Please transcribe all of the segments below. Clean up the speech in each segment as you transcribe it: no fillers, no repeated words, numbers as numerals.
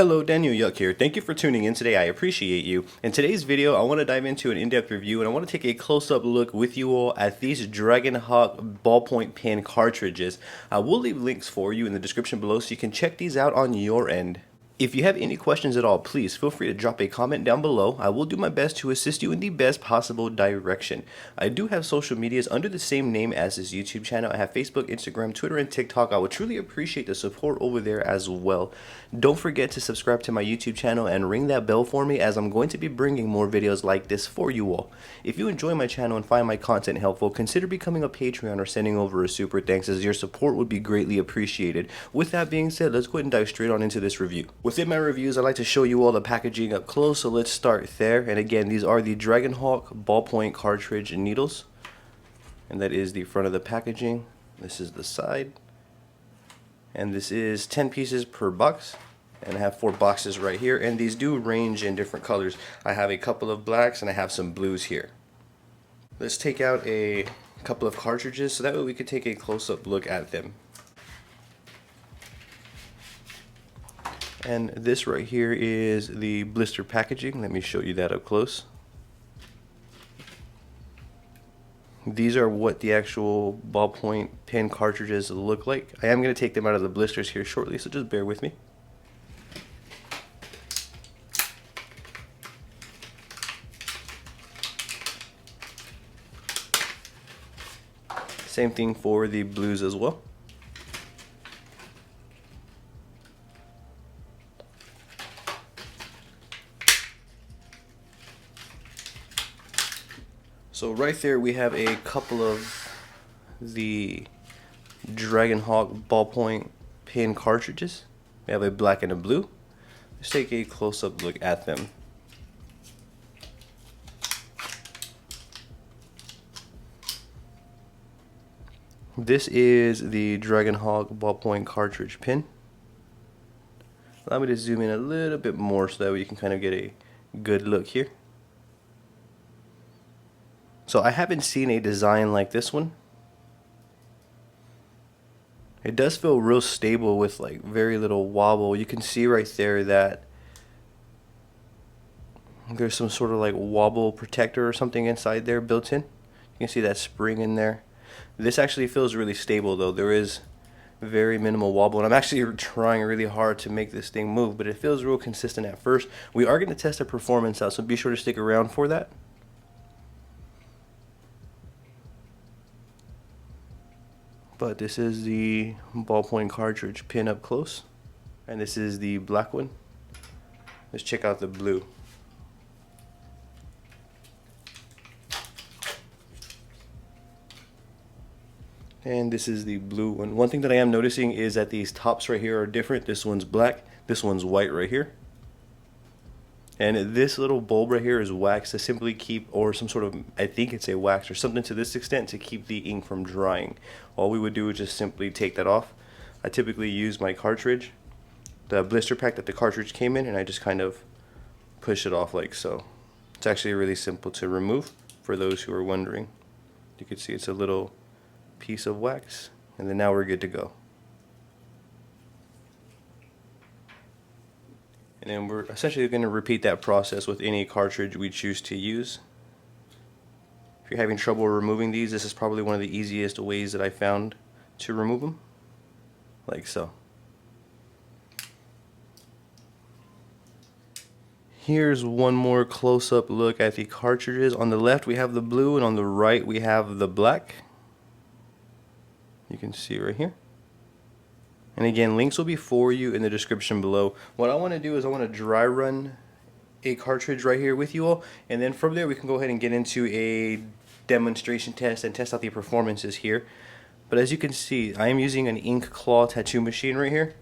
Hello, Daniel Yuck here. Thank you for tuning in today. I appreciate you. In today's video, I want to dive into an in-depth review and I want to take a close-up look with you all at these Dragonhawk Ballpoint Pen Cartridges. I will leave links for you in the description below so you can check these out on your end. If you have any questions at all, please feel free to drop a comment down below. I will do my best to assist you in the best possible direction. I do have social medias under the same name as this YouTube channel. I have Facebook, Instagram, Twitter, and TikTok. I would truly appreciate the support over there as well. Don't forget to subscribe to my YouTube channel and ring that bell for me, as I'm going to be bringing more videos like this for you all. If you enjoy my channel and find my content helpful, consider becoming a Patreon or sending over a super thanks, as your support would be greatly appreciated. With that being said, let's go ahead and dive straight on into this review. Within my reviews, I like to show you all the packaging up close, so let's start there. And again, these are the Dragonhawk Ballpoint Cartridge needles, and that is the front of the packaging. This is the side, and this is 10 pieces per box, and I have 4 boxes right here, and these do range in different colors. I have a couple of blacks and I have some blues here. Let's take out a couple of cartridges so that way we could take a close-up look at them. And this right here is the blister packaging. Let me show you that up close. These are what the actual ballpoint pen cartridges look like. I am going to take them out of the blisters here shortly, so just bear with me. Same thing for the blues as well. So right there we have a couple of the Dragonhawk Ballpoint Pen Cartridges. We have a black and a blue. Let's take a close-up look at them. This is the Dragonhawk Ballpoint Cartridge pen. Allow me to zoom in a little bit more so that way you can kind of get a good look here. So I haven't seen a design like this one. It does feel real stable with like very little wobble. You can see right there that there's some sort of like wobble protector or something inside there built in. You can see that spring in there. This actually feels really stable though. There is very minimal wobble, and I'm actually trying really hard to make this thing move, but it feels real consistent at first. We are going to test the performance out, so be sure to stick around for that. But this is the ballpoint cartridge pen up close, and this is the black one. Let's check out the blue. And this is the blue one. One thing that I am noticing is that these tops right here are different. This one's black, this one's white right here. And this little bulb right here is wax to simply keep, or some sort of, I think it's a wax or something to this extent, to keep the ink from drying. All we would do is just simply take that off. I typically use my cartridge, the blister pack that the cartridge came in, and I just kind of push it off like so. It's actually really simple to remove for those who are wondering. You can see it's a little piece of wax, and then now we're good to go. And then we're essentially going to repeat that process with any cartridge we choose to use. If you're having trouble removing these, this is probably one of the easiest ways that I found to remove them, like so. Here's one more close-up look at the cartridges. On the left we have the blue, and on the right we have the black. You can see right here. And again, links will be for you in the description below. What I want to do is I want to dry run a cartridge right here with you all, and then from there we can go ahead and get into a demonstration test and test out the performances here. But as you can see, I am using an ink claw tattoo machine right here,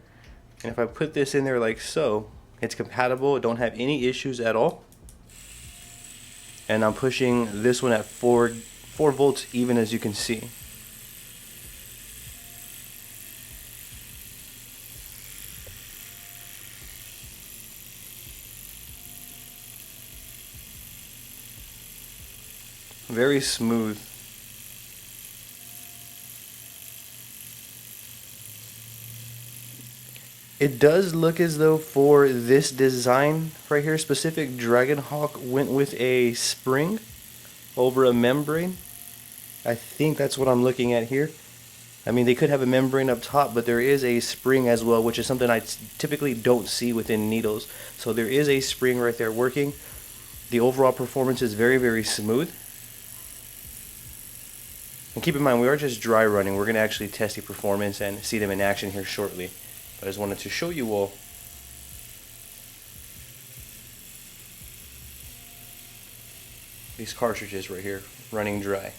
and if I put this in there like so, it's compatible. It don't have any issues at all. And I'm pushing this one at 4 volts even, as you can see. Very smooth. It does look as though for this design right here, specific Dragonhawk went with a spring over a membrane. I think that's what I'm looking at here. I mean, they could have a membrane up top, but there is a spring as well, which is something I typically don't see within needles. So there is a spring right there working. The overall performance is very, very smooth. And keep in mind, we are just dry running. We're going to actually test the performance and see them in action here shortly. But I just wanted to show you all these cartridges right here running dry.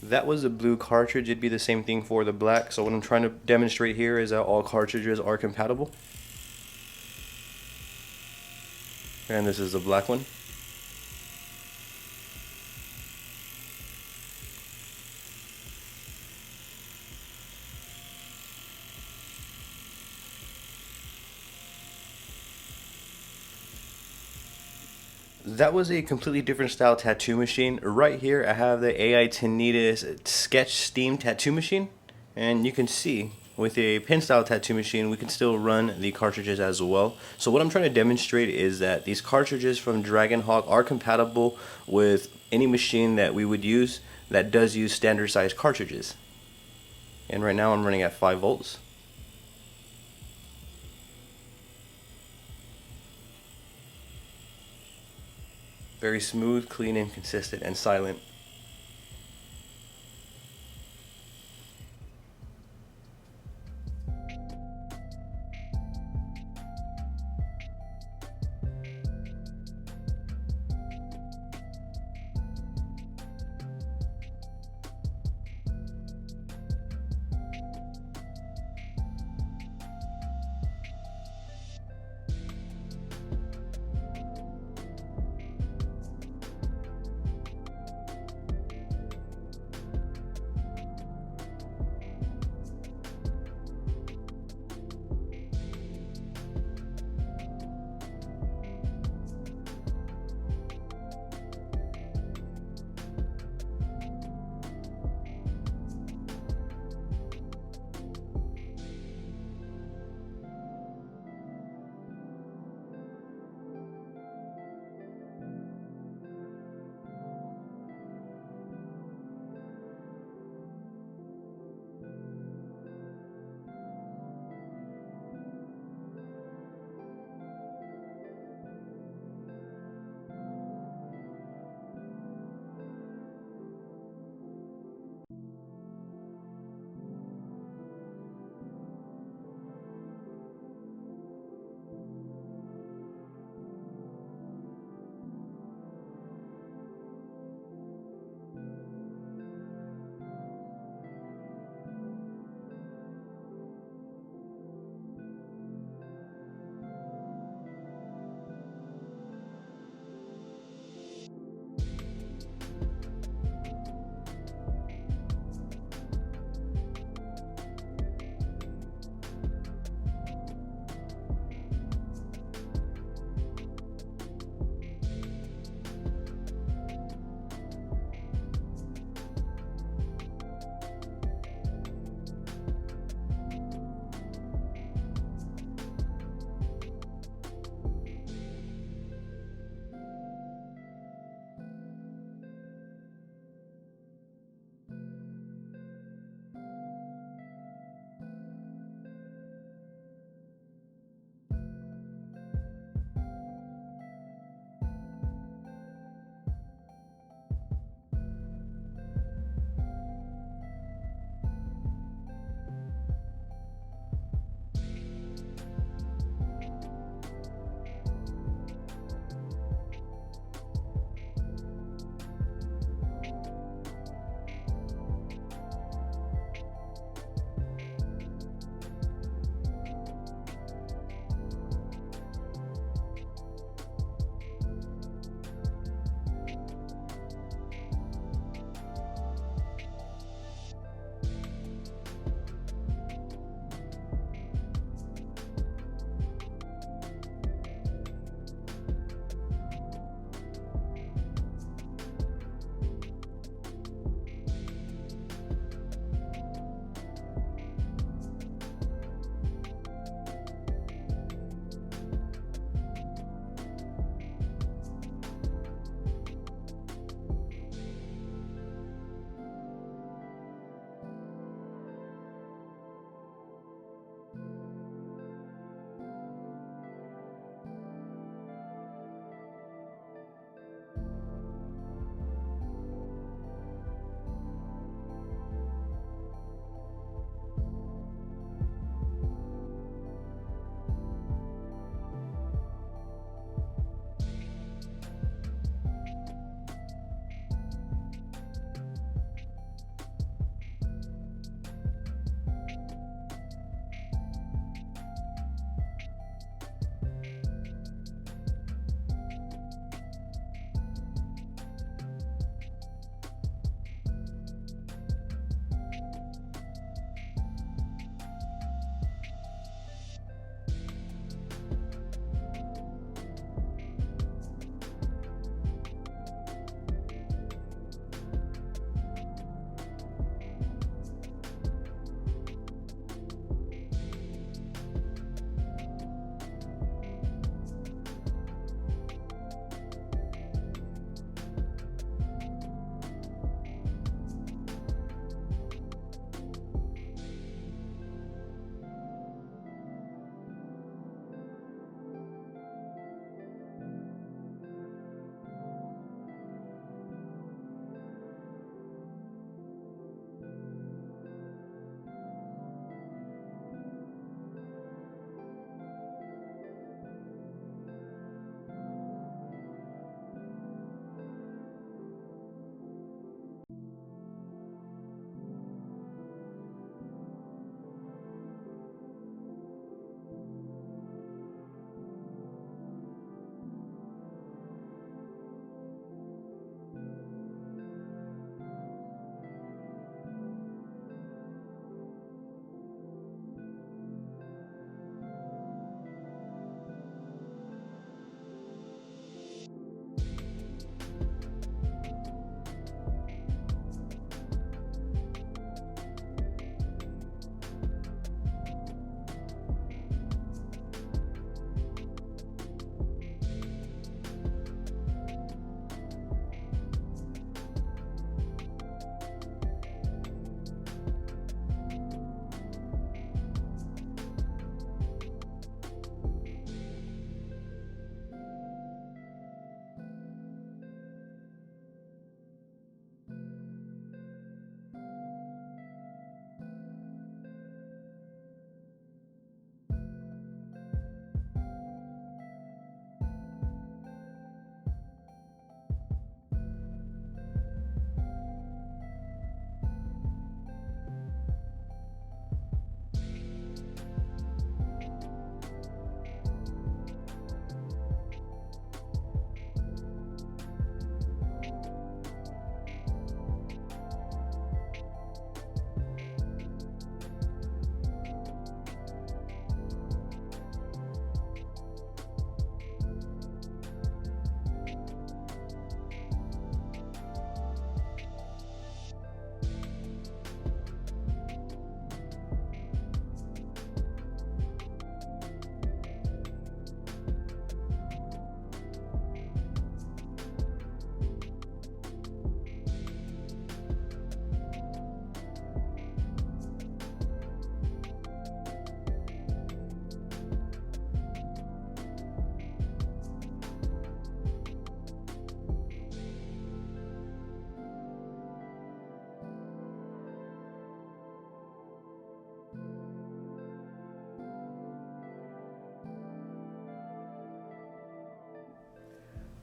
That was a blue cartridge. It'd be the same thing for the black. So what I'm trying to demonstrate here is that all cartridges are compatible. And this is the black one. That was a completely different style tattoo machine. Right here I have the AI Tinnitus Sketch Steam tattoo machine, and you can see with a pen style tattoo machine we can still run the cartridges as well. So what I'm trying to demonstrate is that these cartridges from Dragonhawk are compatible with any machine that we would use that does use standard size cartridges. And right now I'm running at 5 volts. Very smooth, clean, and consistent, and silent.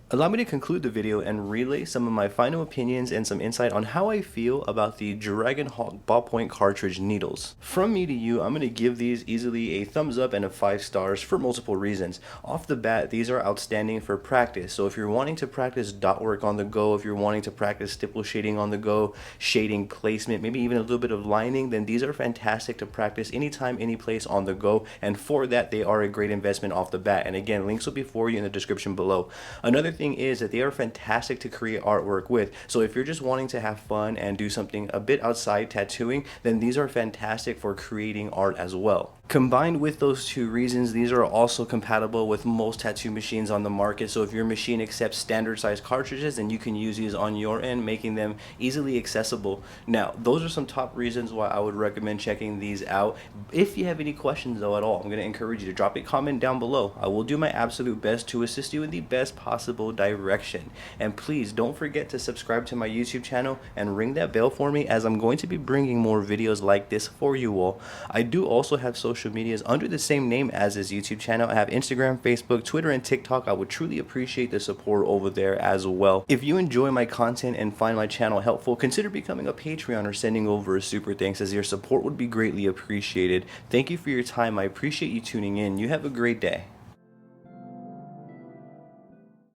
Allow me to conclude the video and relay some of my final opinions and some insight on how I feel about the Dragonhawk Ballpoint Cartridge needles. From me to you, I'm going to give these easily a thumbs up and a 5 stars for multiple reasons. Off the bat, these are outstanding for practice. So if you're wanting to practice dot work on the go, if you're wanting to practice stipple shading on the go, shading placement, maybe even a little bit of lining, then these are fantastic to practice anytime, any place on the go. And for that, they are a great investment off the bat. And again, links will be for you in the description below. Another thing is that they are fantastic to create artwork with. So if you're just wanting to have fun and do something a bit outside tattooing, then these are fantastic for creating art as well. Combined with those two reasons, these are also compatible with most tattoo machines on the market. So if your machine accepts standard size cartridges, then you can use these on your end, making them easily accessible. Now, those are some top reasons why I would recommend checking these out. If you have any questions though at all, I'm going to encourage you to drop a comment down below. I will do my absolute best to assist you in the best possible direction. And please don't forget to subscribe to my YouTube channel and ring that bell for me, as I'm going to be bringing more videos like this for you all. I do also have social medias under the same name as this YouTube channel. I have Instagram, Facebook, Twitter, and TikTok. I would truly appreciate the support over there as well. If you enjoy my content and find my channel helpful, consider becoming a Patreon or sending over a super thanks, as your support would be greatly appreciated. Thank you for your time. I appreciate you tuning in. You have a great day.